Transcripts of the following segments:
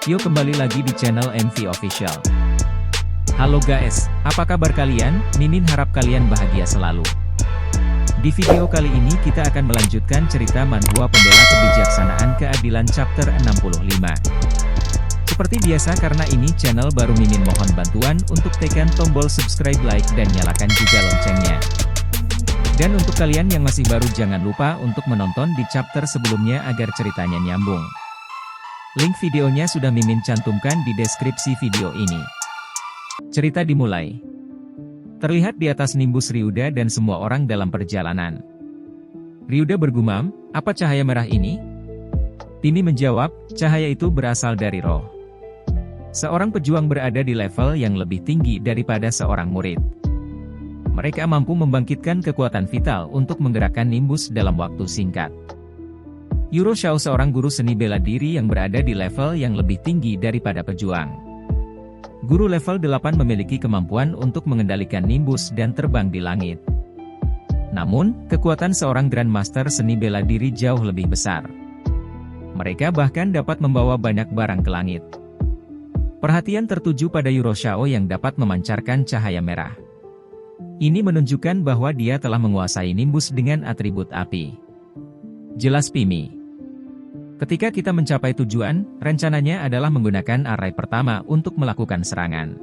Yuk kembali lagi di channel MV Official. Halo guys, apa kabar kalian? Mimin harap kalian bahagia selalu. Di video kali ini kita akan melanjutkan cerita Manhwa Pembela Kebijaksanaan Keadilan Chapter 65. Seperti biasa karena ini channel baru, Mimin mohon bantuan untuk tekan tombol subscribe, like, dan nyalakan juga loncengnya. Dan untuk kalian yang masih baru jangan lupa untuk menonton di chapter sebelumnya agar ceritanya nyambung. Link videonya sudah Mimin cantumkan di deskripsi video ini. Cerita dimulai. Terlihat di atas nimbus Ryuda dan semua orang dalam perjalanan. Ryuda bergumam, apa cahaya merah ini? Timi menjawab, cahaya itu berasal dari roh. Seorang pejuang berada di level yang lebih tinggi daripada seorang murid. Mereka mampu membangkitkan kekuatan vital untuk menggerakkan nimbus dalam waktu singkat. Yuro Shao seorang guru seni bela diri yang berada di level yang lebih tinggi daripada pejuang. Guru level 8 memiliki kemampuan untuk mengendalikan nimbus dan terbang di langit. Namun, kekuatan seorang Grandmaster seni bela diri jauh lebih besar. Mereka bahkan dapat membawa banyak barang ke langit. Perhatian tertuju pada Yuro Shao yang dapat memancarkan cahaya merah. Ini menunjukkan bahwa dia telah menguasai nimbus dengan atribut api. Jelas Pimi. Ketika kita mencapai tujuan, rencananya adalah menggunakan array pertama untuk melakukan serangan.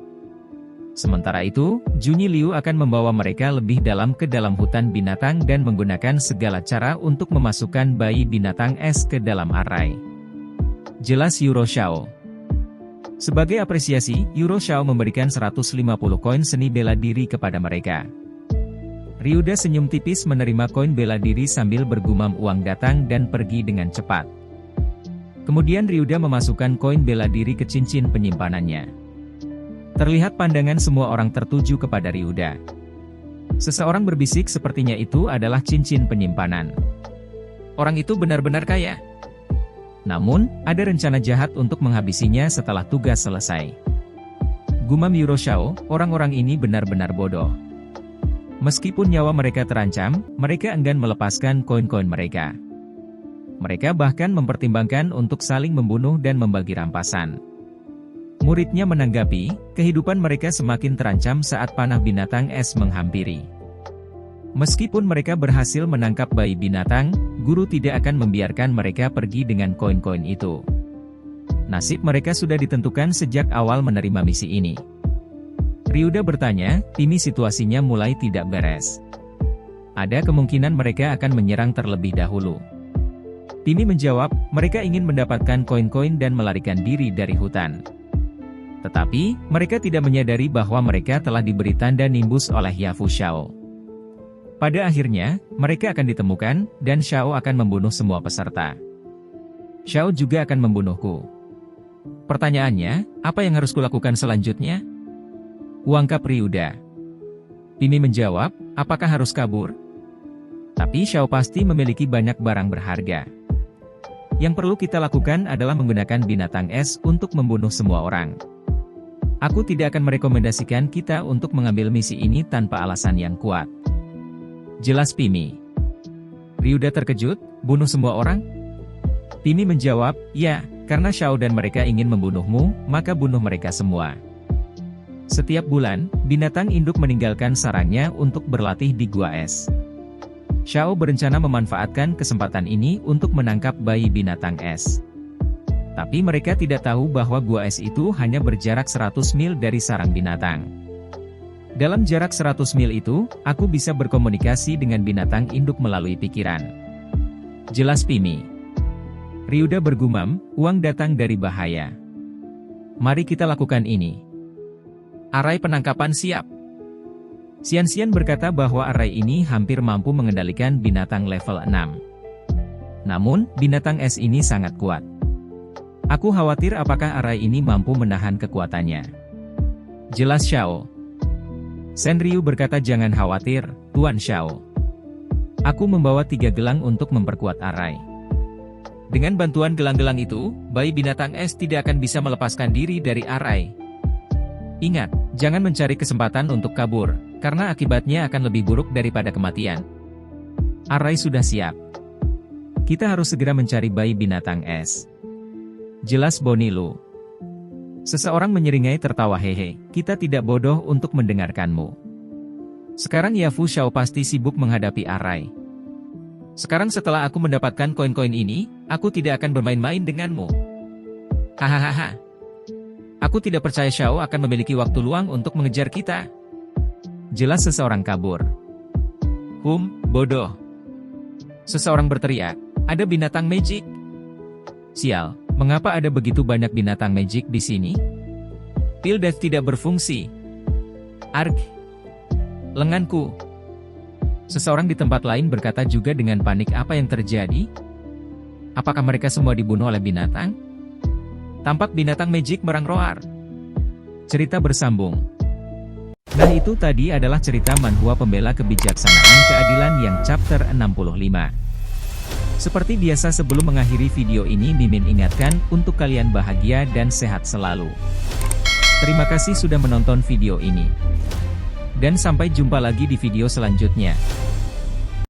Sementara itu, Junyi Liu akan membawa mereka lebih dalam ke dalam hutan binatang dan menggunakan segala cara untuk memasukkan bayi binatang es ke dalam array. Jelas Yuro Shao. Sebagai apresiasi, Yuro Shao memberikan 150 koin seni bela diri kepada mereka. Ryuda senyum tipis menerima koin bela diri sambil bergumam uang datang dan pergi dengan cepat. Kemudian Ryuda memasukkan koin bela diri ke cincin penyimpanannya. Terlihat pandangan semua orang tertuju kepada Ryuda. Seseorang berbisik sepertinya itu adalah cincin penyimpanan. Orang itu benar-benar kaya. Namun, ada rencana jahat untuk menghabisinya setelah tugas selesai. Gumam Yuro Shao, orang-orang ini benar-benar bodoh. Meskipun nyawa mereka terancam, mereka enggan melepaskan koin-koin mereka. Mereka bahkan mempertimbangkan untuk saling membunuh dan membagi rampasan. Muridnya menanggapi, kehidupan mereka semakin terancam saat panah binatang es menghampiri. Meskipun mereka berhasil menangkap bayi binatang, guru tidak akan membiarkan mereka pergi dengan koin-koin itu. Nasib mereka sudah ditentukan sejak awal menerima misi ini. Ryuda bertanya, Timi situasinya mulai tidak beres. Ada kemungkinan mereka akan menyerang terlebih dahulu. Timi menjawab, mereka ingin mendapatkan koin-koin dan melarikan diri dari hutan. Tetapi, mereka tidak menyadari bahwa mereka telah diberi tanda nimbus oleh Yafu Shao. Pada akhirnya, mereka akan ditemukan, dan Shao akan membunuh semua peserta. Shao juga akan membunuhku. Pertanyaannya, apa yang harus kulakukan selanjutnya? Ungkap Ryuda. Timi menjawab, apakah harus kabur? Tapi Shao pasti memiliki banyak barang berharga. Yang perlu kita lakukan adalah menggunakan binatang es untuk membunuh semua orang. Aku tidak akan merekomendasikan kita untuk mengambil misi ini tanpa alasan yang kuat. Jelas Pimi. Ryuda terkejut, bunuh semua orang? Pimi menjawab, ya, karena Shao dan mereka ingin membunuhmu, maka bunuh mereka semua. Setiap bulan, binatang induk meninggalkan sarangnya untuk berlatih di gua es. Shao berencana memanfaatkan kesempatan ini untuk menangkap bayi binatang es. Tapi mereka tidak tahu bahwa gua es itu hanya berjarak 100 mil dari sarang binatang. Dalam jarak 100 mil itu, aku bisa berkomunikasi dengan binatang induk melalui pikiran. Jelas Pimi. Ryuda bergumam, uang datang dari bahaya. Mari kita lakukan ini. Array penangkapan siap. Xian berkata bahwa array ini hampir mampu mengendalikan binatang level 6. Namun, binatang es ini sangat kuat. Aku khawatir apakah array ini mampu menahan kekuatannya. Jelas Shao. Senryu berkata jangan khawatir, Tuan Shao. Aku membawa 3 gelang untuk memperkuat array. Dengan bantuan gelang-gelang itu, bayi binatang es tidak akan bisa melepaskan diri dari array. Ingat, jangan mencari kesempatan untuk kabur, karena akibatnya akan lebih buruk daripada kematian. Array sudah siap. Kita harus segera mencari bayi binatang es. Jelas Bonilu. Seseorang menyeringai tertawa hehe, kita tidak bodoh untuk mendengarkanmu. Sekarang Yafu Xiao pasti sibuk menghadapi Arai. Sekarang setelah aku mendapatkan koin-koin ini, aku tidak akan bermain-main denganmu. Hahaha. Aku tidak percaya Xiao akan memiliki waktu luang untuk mengejar kita. Jelas seseorang kabur. Bodoh. Seseorang berteriak, ada binatang magic. Sial, mengapa ada begitu banyak binatang magic di sini? Pil Death tidak berfungsi. Arg. Lenganku. Seseorang di tempat lain berkata juga dengan panik, apa yang terjadi? Apakah mereka semua dibunuh oleh binatang? Tampak binatang magic merang-roar. Cerita bersambung. Nah, itu tadi adalah cerita manhwa pembela kebijaksanaan keadilan yang chapter 65. Seperti biasa sebelum mengakhiri video ini, Mimin ingatkan untuk kalian bahagia dan sehat selalu. Terima kasih sudah menonton video ini. Dan sampai jumpa lagi di video selanjutnya.